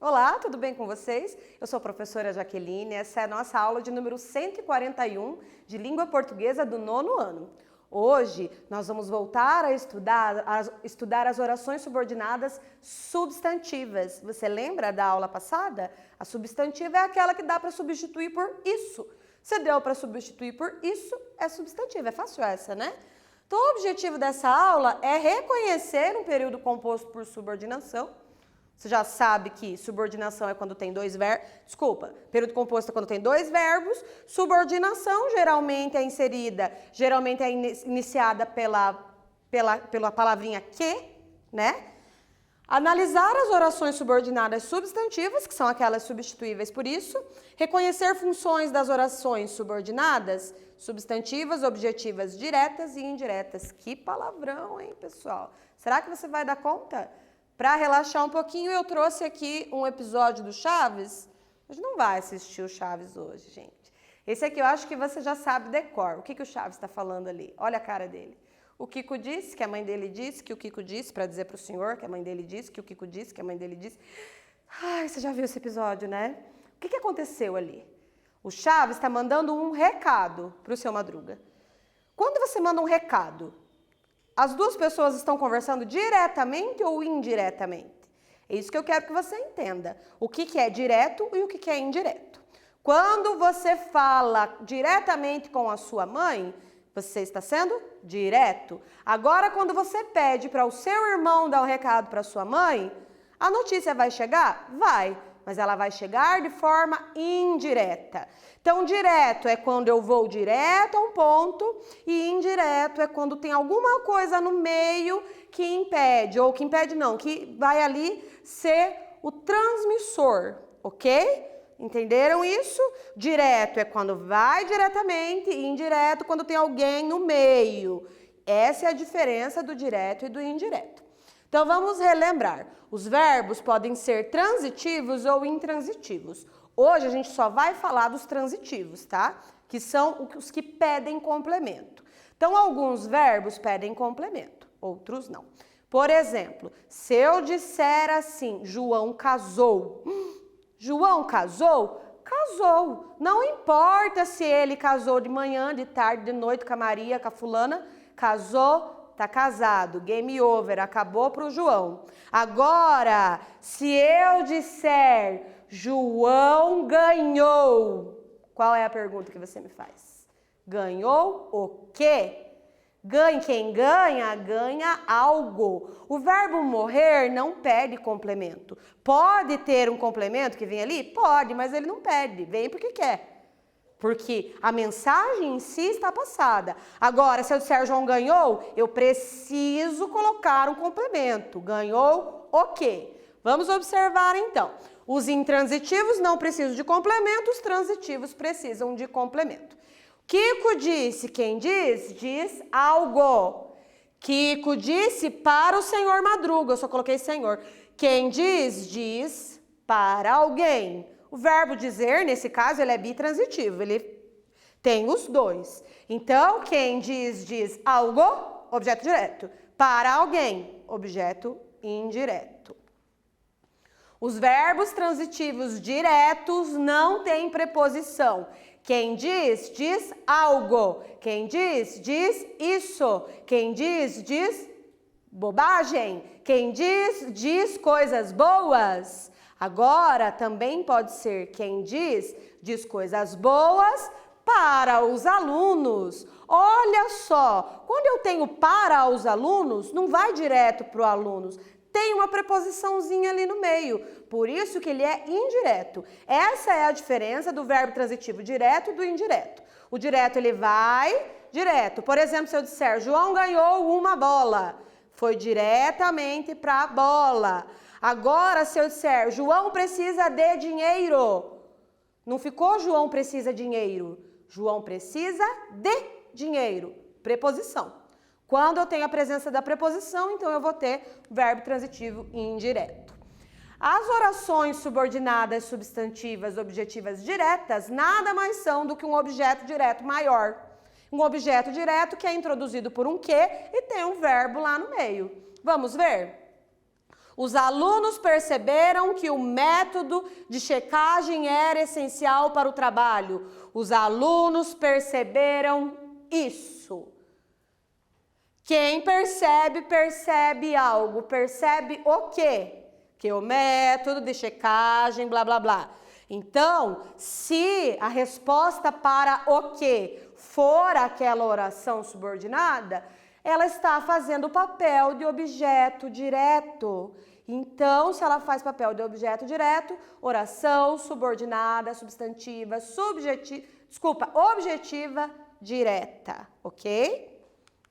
Olá, tudo bem com vocês? Eu sou a professora Jaqueline, essa é a nossa aula de número 141 de língua portuguesa do 9º ano. Hoje nós vamos voltar a estudar as orações subordinadas substantivas. Você lembra da aula passada? A substantiva é aquela que dá para substituir por isso. Se deu para substituir por isso, é substantiva. É fácil essa, né? Então o objetivo dessa aula é reconhecer um período composto por subordinação. Você já sabe que subordinação é quando tem dois verbos. Período composto é quando tem dois verbos. Subordinação geralmente é iniciada pela palavrinha que, né? Analisar as orações subordinadas substantivas, que são aquelas substituíveis por isso. Reconhecer funções das orações subordinadas substantivas, objetivas, diretas e indiretas. Que palavrão, hein, pessoal? Será que você vai dar conta? Para relaxar um pouquinho, eu trouxe aqui um episódio do Chaves. A gente não vai assistir o Chaves hoje, gente. Esse aqui eu acho que você já sabe decor. O que o Chaves está falando ali? Olha a cara dele. O Kiko disse, que a mãe dele disse, que o Kiko disse, para dizer para o senhor, que a mãe dele disse, que o Kiko disse, que a mãe dele disse. Ai, você já viu esse episódio, né? O que aconteceu ali? O Chaves está mandando um recado para o seu Madruga. Quando você manda um recado, as duas pessoas estão conversando diretamente ou indiretamente? É isso que eu quero que você entenda. O que é direto e o que é indireto. Quando você fala diretamente com a sua mãe, você está sendo direto. Agora, quando você pede para o seu irmão dar o recado para a sua mãe, a notícia vai chegar? Vai. Mas ela vai chegar de forma indireta. Então, direto é quando eu vou direto a um ponto e indireto é quando tem alguma coisa no meio que impede, ou que impede não, que vai ali ser o transmissor, ok? Entenderam isso? Direto é quando vai diretamente e indireto quando tem alguém no meio. Essa é a diferença do direto e do indireto. Então, vamos relembrar. Os verbos podem ser transitivos ou intransitivos. Hoje a gente só vai falar dos transitivos, tá? Que são os que pedem complemento. Então, alguns verbos pedem complemento, outros não. Por exemplo, se eu disser assim, João casou. João casou? Casou. Não importa se ele casou de manhã, de tarde, de noite com a Maria, com a fulana. Casou, tá casado. Game over, acabou pro João. Agora, se eu disser João ganhou, qual é a pergunta que você me faz? Ganhou o quê? Quem ganha, ganha algo. O verbo morrer não pede complemento. Pode ter um complemento que vem ali? Pode, mas ele não pede. Vem porque quer. Porque a mensagem em si está passada. Agora, se eu disser João ganhou, eu preciso colocar um complemento. Ganhou o quê? Vamos observar então. Os intransitivos não precisam de complemento, os transitivos precisam de complemento. Kiko disse, quem diz? Diz algo. Kiko disse para o senhor Madruga, eu só coloquei senhor. Quem diz? Diz para alguém. O verbo dizer, nesse caso, ele é bitransitivo, ele tem os dois. Então, quem diz, diz algo, objeto direto. Para alguém, objeto indireto. Os verbos transitivos diretos não têm preposição. Quem diz, diz algo. Quem diz, diz isso. Quem diz, diz bobagem. Quem diz, diz coisas boas. Agora, também pode ser quem diz, diz coisas boas para os alunos. Olha só, quando eu tenho para os alunos, não vai direto para os alunos. Tem uma preposiçãozinha ali no meio, por isso que ele é indireto. Essa é a diferença do verbo transitivo direto e do indireto. O direto ele vai direto. Por exemplo, se eu disser João ganhou uma bola, foi diretamente para a bola. Agora, se eu disser João precisa de dinheiro, não ficou João precisa de dinheiro. João precisa de dinheiro. Preposição. Quando eu tenho a presença da preposição, então eu vou ter verbo transitivo indireto. As orações subordinadas, substantivas, objetivas diretas, nada mais são do que um objeto direto maior. Um objeto direto que é introduzido por um que e tem um verbo lá no meio. Vamos ver? Os alunos perceberam que o método de checagem era essencial para o trabalho. Os alunos perceberam isso. Quem percebe, percebe algo. Percebe o quê? Que o método de checagem, blá, blá, blá. Então, se a resposta para o quê for aquela oração subordinada, ela está fazendo o papel de objeto direto. Então, se ela faz papel de objeto direto, oração subordinada, substantiva, objetiva direta, ok?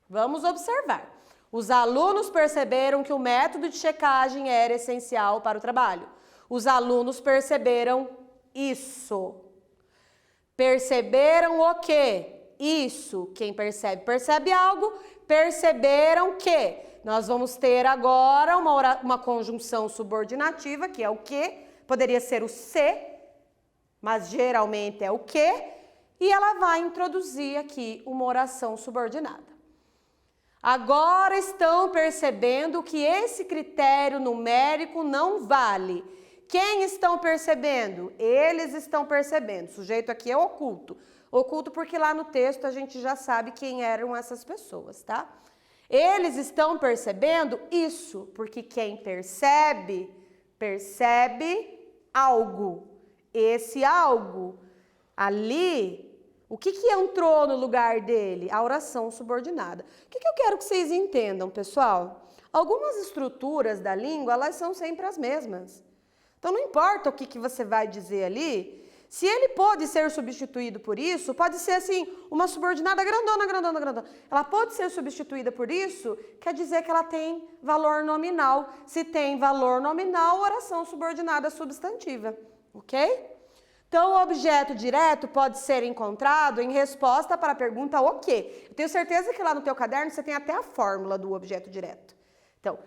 Vamos observar. Os alunos perceberam que o método de checagem era essencial para o trabalho. Os alunos perceberam isso. Perceberam o quê? Isso. Quem percebe, percebe algo. Perceberam que nós vamos ter agora uma conjunção subordinativa, que é o que, poderia ser o se, mas geralmente é o que, e ela vai introduzir aqui uma oração subordinada. Agora estão percebendo que esse critério numérico não vale. Quem estão percebendo? Eles estão percebendo. O sujeito aqui é oculto. Oculto porque lá no texto a gente já sabe quem eram essas pessoas, tá? Eles estão percebendo isso, porque quem percebe, percebe algo. Esse algo ali, o que entrou no lugar dele? A oração subordinada. O que eu quero que vocês entendam, pessoal? Algumas estruturas da língua, elas são sempre as mesmas. Então, não importa o que você vai dizer ali, se ele pode ser substituído por isso, pode ser assim, uma subordinada grandona, grandona, grandona. Ela pode ser substituída por isso, quer dizer que ela tem valor nominal. Se tem valor nominal, oração subordinada substantiva, ok? Então, o objeto direto pode ser encontrado em resposta para a pergunta o quê? Eu tenho certeza que lá no teu caderno você tem até a fórmula do objeto direto. Então,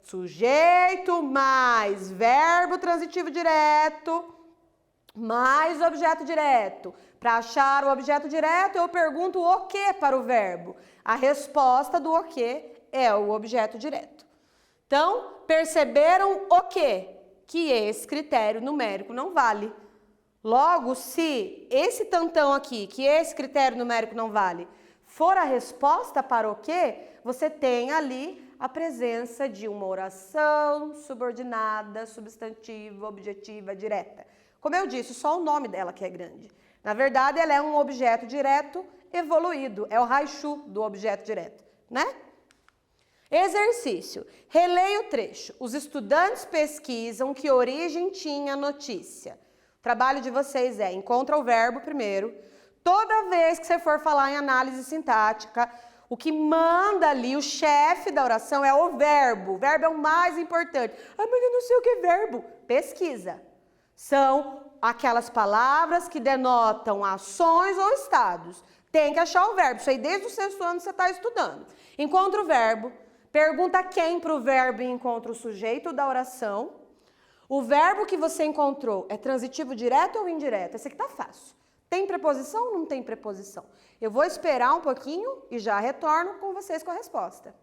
sujeito mais verbo transitivo direto mais objeto direto. Para achar o objeto direto, eu pergunto o que para o verbo. A resposta do o que é o objeto direto. Então, perceberam o quê? Que esse critério numérico não vale. Logo, se esse tantão aqui, que esse critério numérico não vale, for a resposta para o quê, você tem ali a presença de uma oração subordinada, substantiva, objetiva, direta. Como eu disse, só o nome dela que é grande. Na verdade, ela é um objeto direto evoluído. É o Haichu do objeto direto, né? Exercício. Releia o trecho. Os estudantes pesquisam que origem tinha a notícia. O trabalho de vocês é, encontra o verbo primeiro. Toda vez que você for falar em análise sintática, o que manda ali, o chefe da oração é o verbo. O verbo é o mais importante. Ah, mas eu não sei o que é verbo. Pesquisa. São aquelas palavras que denotam ações ou estados. Tem que achar o verbo. Isso aí desde o 6º ano você está estudando. Encontra o verbo. Pergunta quem para o verbo e encontra o sujeito da oração. O verbo que você encontrou é transitivo direto ou indireto? Esse aqui tá fácil. Tem preposição ou não tem preposição? Eu vou esperar um pouquinho e já retorno com vocês com a resposta.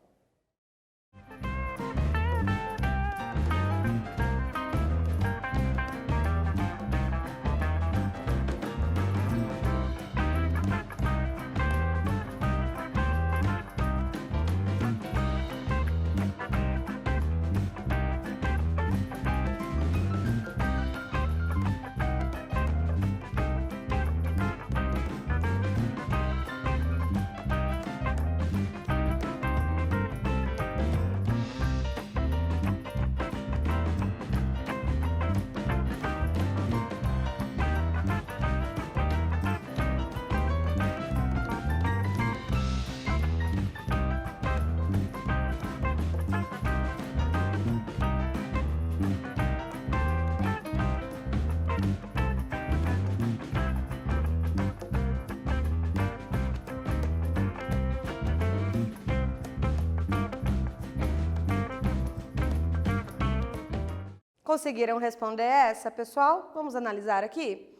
Conseguiram responder essa, pessoal? Vamos analisar aqui?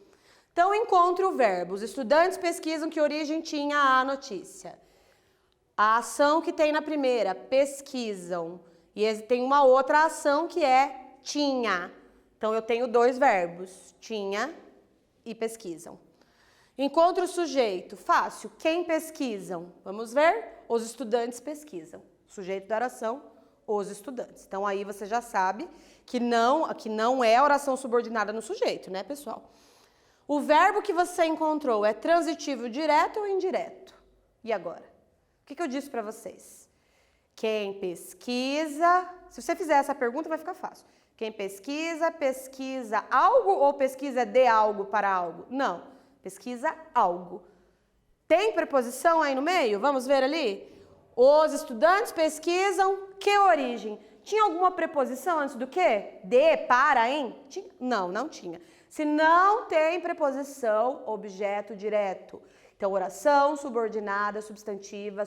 Então, encontre o verbo. Os estudantes pesquisam que origem tinha a notícia. A ação que tem na primeira, pesquisam. E tem uma outra ação que é tinha. Então, eu tenho dois verbos, tinha e pesquisam. Encontre o sujeito. Fácil. Quem pesquisam? Vamos ver? Os estudantes pesquisam. Sujeito da oração, os estudantes. Então, aí você já sabe que não é oração subordinada no sujeito, né, pessoal? O verbo que você encontrou é transitivo direto ou indireto? E agora? O que eu disse para vocês? Quem pesquisa... Se você fizer essa pergunta, vai ficar fácil. Quem pesquisa, pesquisa algo ou pesquisa de algo para algo? Não, pesquisa algo. Tem preposição aí no meio? Vamos ver ali? Os estudantes pesquisam que origem? Tinha alguma preposição antes do que? De, para, em? Tinha? Não, não tinha. Se não tem preposição, objeto direto. Então, oração subordinada, substantiva,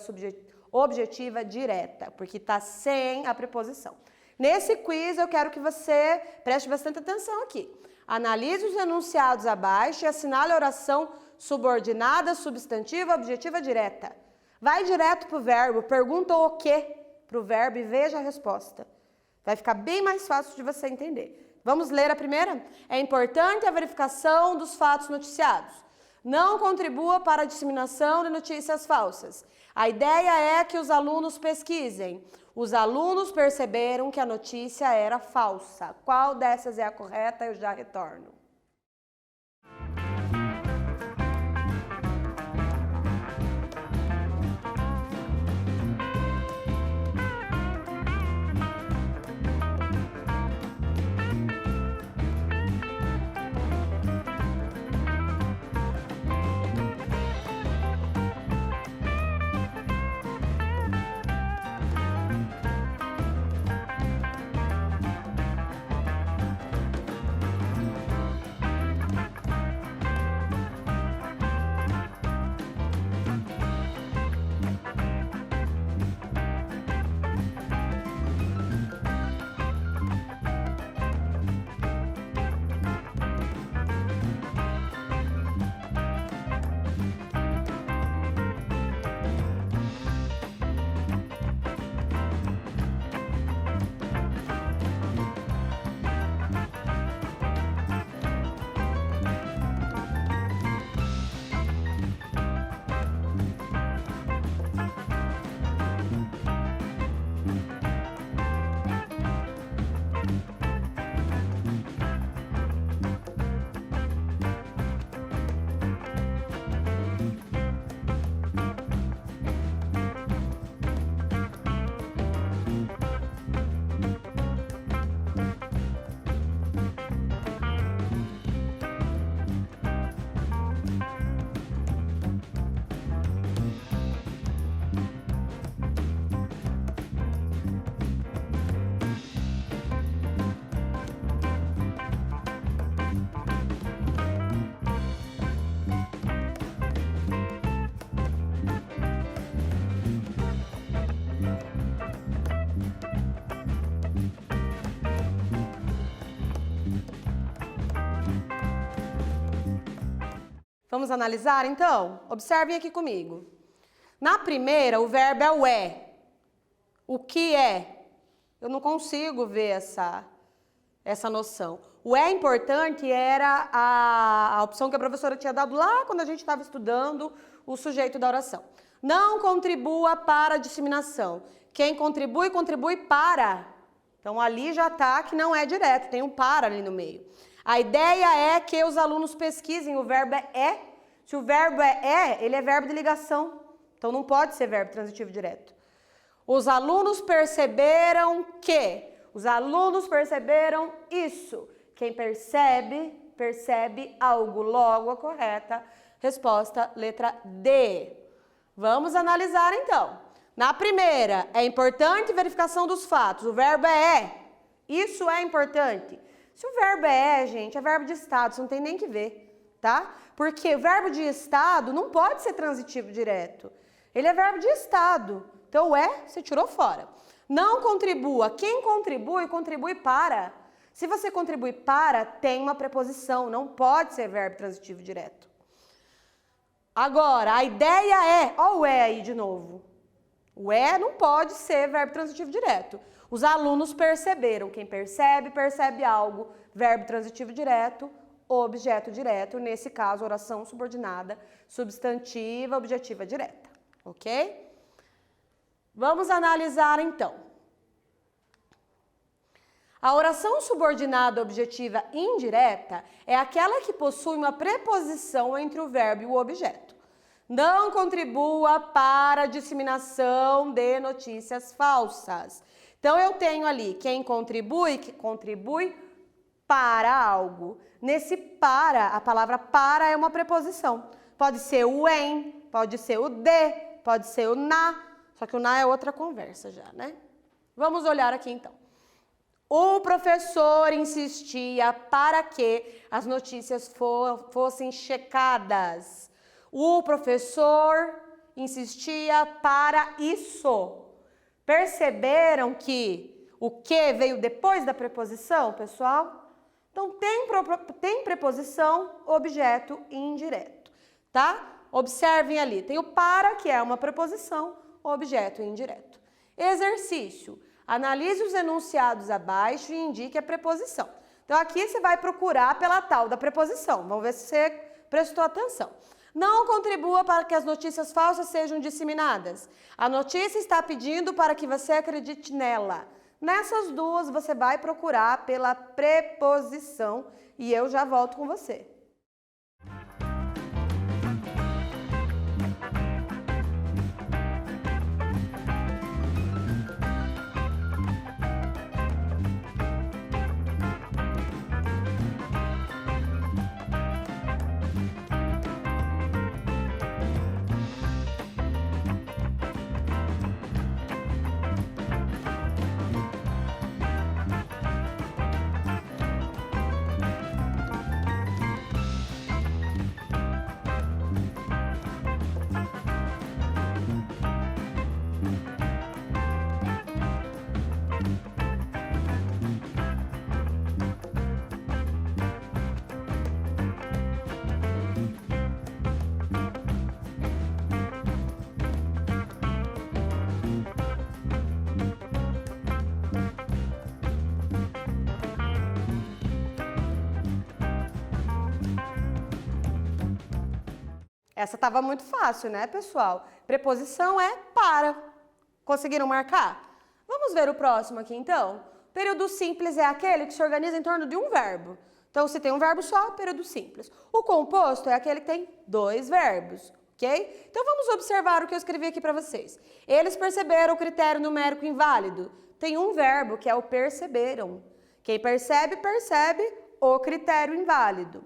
objetiva direta, porque está sem a preposição. Nesse quiz, eu quero que você preste bastante atenção aqui. Analise os enunciados abaixo e assinale a oração subordinada, substantiva, objetiva direta. Vai direto para o verbo, pergunta o que para o verbo e veja a resposta. Vai ficar bem mais fácil de você entender. Vamos ler a primeira? É importante a verificação dos fatos noticiados. Não contribua para a disseminação de notícias falsas. A ideia é que os alunos pesquisem. Os alunos perceberam que a notícia era falsa. Qual dessas é a correta? Eu já retorno. Vamos analisar, então? Observem aqui comigo. Na primeira, o verbo é o é. O que é? Eu não consigo ver essa noção. O é importante era a opção que a professora tinha dado lá quando a gente estava estudando o sujeito da oração. Não contribua para a disseminação. Quem contribui, contribui para. Então, ali já está que não é direto, tem um para ali no meio. A ideia é que os alunos pesquisem, o verbo é. Se o verbo é, ele é verbo de ligação. Então, não pode ser verbo transitivo direto. Os alunos perceberam que. Os alunos perceberam isso. Quem percebe, percebe algo. Logo, a correta resposta, letra D. Vamos analisar, então. Na primeira, é importante verificação dos fatos. O verbo é. Isso é importante. Se o verbo é, gente, é verbo de estado, você não tem nem que ver, tá? Porque o verbo de estado não pode ser transitivo direto. Ele é verbo de estado. Então, o é, você tirou fora. Não contribua. Quem contribui, contribui para. Se você contribui para, tem uma preposição, não pode ser verbo transitivo direto. Agora, a ideia é, ó o é aí de novo. O é não pode ser verbo transitivo direto. Os alunos perceberam. Quem percebe, percebe algo. Verbo transitivo direto, objeto direto. Nesse caso, oração subordinada, substantiva, objetiva direta. Ok? Vamos analisar então. A oração subordinada objetiva indireta é aquela que possui uma preposição entre o verbo e o objeto. Não contribua para a disseminação de notícias falsas. Então, eu tenho ali quem contribui, que contribui para algo. Nesse para, a palavra para é uma preposição. Pode ser o em, pode ser o de, pode ser o na, só que o na é outra conversa já, né? Vamos olhar aqui então. O professor insistia para que as notícias fossem checadas. O professor insistia para isso. Perceberam que o que veio depois da preposição, pessoal? Então, tem preposição, objeto indireto, tá? Observem ali, tem o para, que é uma preposição, objeto indireto. Exercício. Analise os enunciados abaixo e indique a preposição. Então, aqui você vai procurar pela tal da preposição. Vamos ver se você prestou atenção. Não contribua para que as notícias falsas sejam disseminadas. A notícia está pedindo para que você acredite nela. Nessas duas, você vai procurar pela preposição e eu já volto com você. Essa estava muito fácil, né, pessoal? Preposição é para. Conseguiram marcar? Vamos ver o próximo aqui, então? Período simples é aquele que se organiza em torno de um verbo. Então, se tem um verbo só, período simples. O composto é aquele que tem dois verbos, ok? Então, vamos observar o que eu escrevi aqui para vocês. Eles perceberam o critério numérico inválido. Tem um verbo, que é o perceberam. Quem percebe, percebe o critério inválido.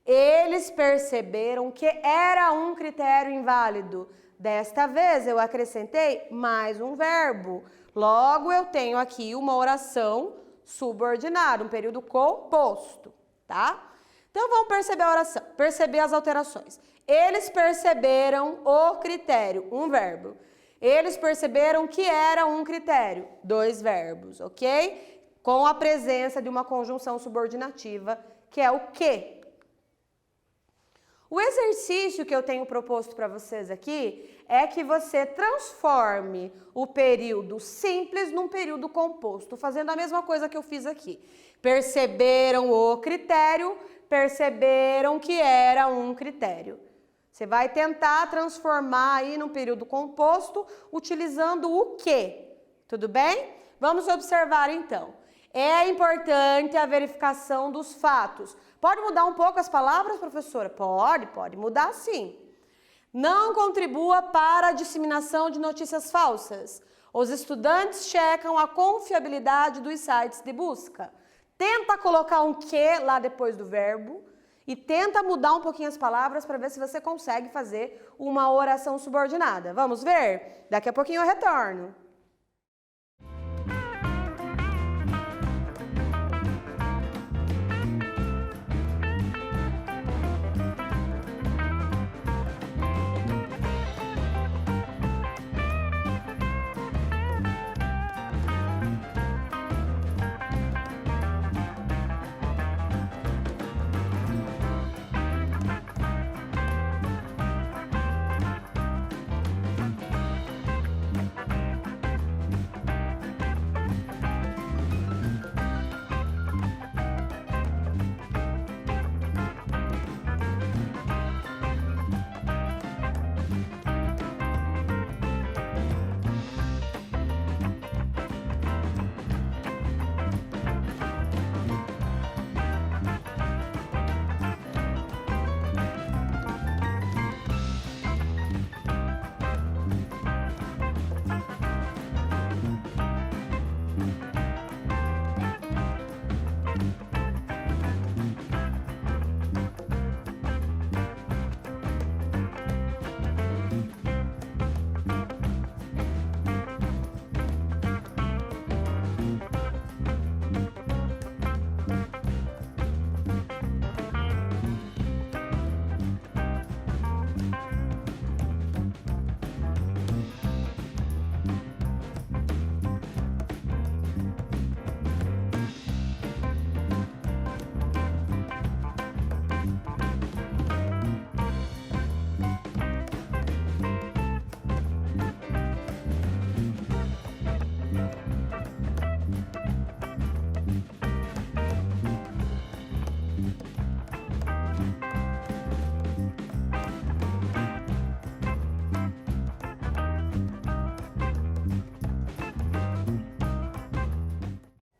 Eles perceberam que era um critério inválido. Desta vez, eu acrescentei mais um verbo. Logo, eu tenho aqui uma oração subordinada, um período composto, tá? Então, vamos perceber a oração, perceber as alterações. Eles perceberam o critério, um verbo. Eles perceberam que era um critério, dois verbos, ok? Com a presença de uma conjunção subordinativa, que é o que. O exercício que eu tenho proposto para vocês aqui é que você transforme o período simples num período composto, fazendo a mesma coisa que eu fiz aqui. Perceberam o critério, perceberam que era um critério. Você vai tentar transformar aí num período composto utilizando o que, tudo bem? Vamos observar então. É importante a verificação dos fatos. Pode mudar um pouco as palavras, professora? Pode mudar sim. Não contribua para a disseminação de notícias falsas. Os estudantes checam a confiabilidade dos sites de busca. Tenta colocar um que lá depois do verbo e tenta mudar um pouquinho as palavras para ver se você consegue fazer uma oração subordinada. Vamos ver? Daqui a pouquinho eu retorno.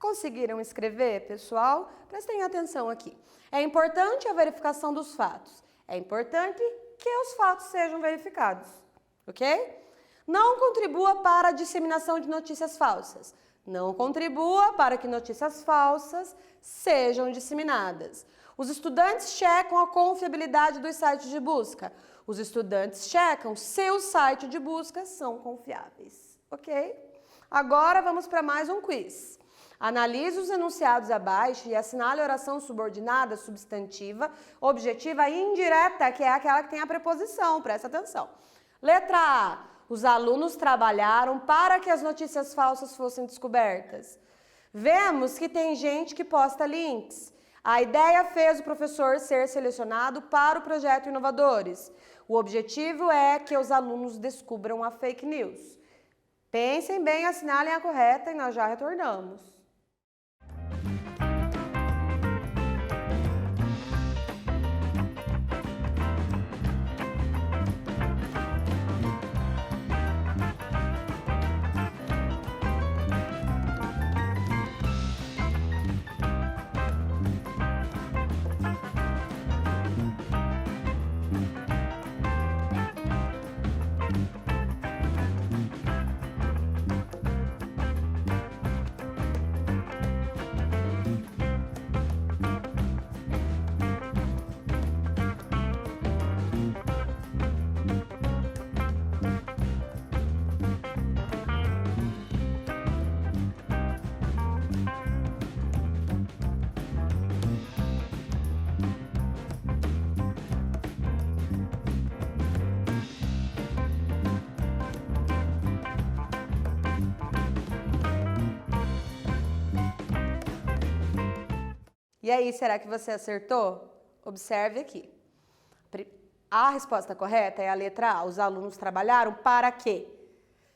Conseguiram escrever, pessoal? Prestem atenção aqui. É importante a verificação dos fatos. É importante que os fatos sejam verificados, ok? Não contribua para a disseminação de notícias falsas. Não contribua para que notícias falsas sejam disseminadas. Os estudantes checam a confiabilidade dos sites de busca. Os estudantes checam se os sites de busca são confiáveis, ok? Agora vamos para mais um quiz. Analise os enunciados abaixo e assinale a oração subordinada, substantiva, objetiva e indireta, que é aquela que tem a preposição, presta atenção. Letra A. Os alunos trabalharam para que as notícias falsas fossem descobertas. Vemos que tem gente que posta links. A ideia fez o professor ser selecionado para o projeto Inovadores. O objetivo é que os alunos descubram a fake news. Pensem bem, assinalem a correta e nós já retornamos. E aí, será que você acertou? Observe aqui. A resposta correta é a letra A. Os alunos trabalharam para quê?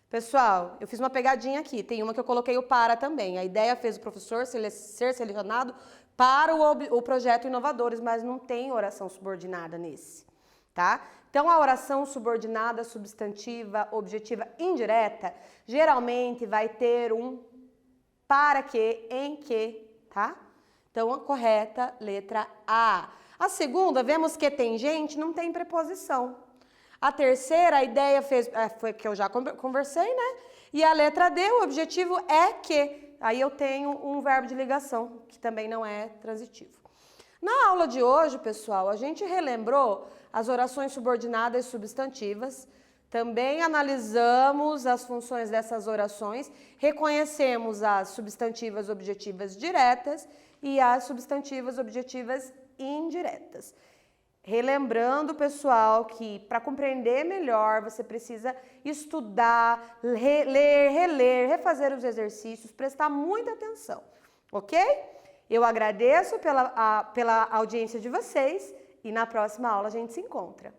Pessoal, eu fiz uma pegadinha aqui. Tem uma que eu coloquei o para também. A ideia fez o professor ser selecionado para o projeto Inovadores, mas não tem oração subordinada nesse, tá? Então, a oração subordinada, substantiva, objetiva, indireta, geralmente vai ter um para que, em que, tá? Então, a correta, letra A. A segunda, vemos que tem gente, não tem preposição. A terceira, a ideia foi que eu já conversei, né? E a letra D, o objetivo é que. Aí eu tenho um verbo de ligação, que também não é transitivo. Na aula de hoje, pessoal, a gente relembrou as orações subordinadas e substantivas. Também analisamos as funções dessas orações, reconhecemos as substantivas objetivas diretas e as substantivas objetivas indiretas. Relembrando, pessoal, que para compreender melhor você precisa estudar, ler, reler, refazer os exercícios, prestar muita atenção, ok? Eu agradeço pela audiência de vocês e na próxima aula a gente se encontra.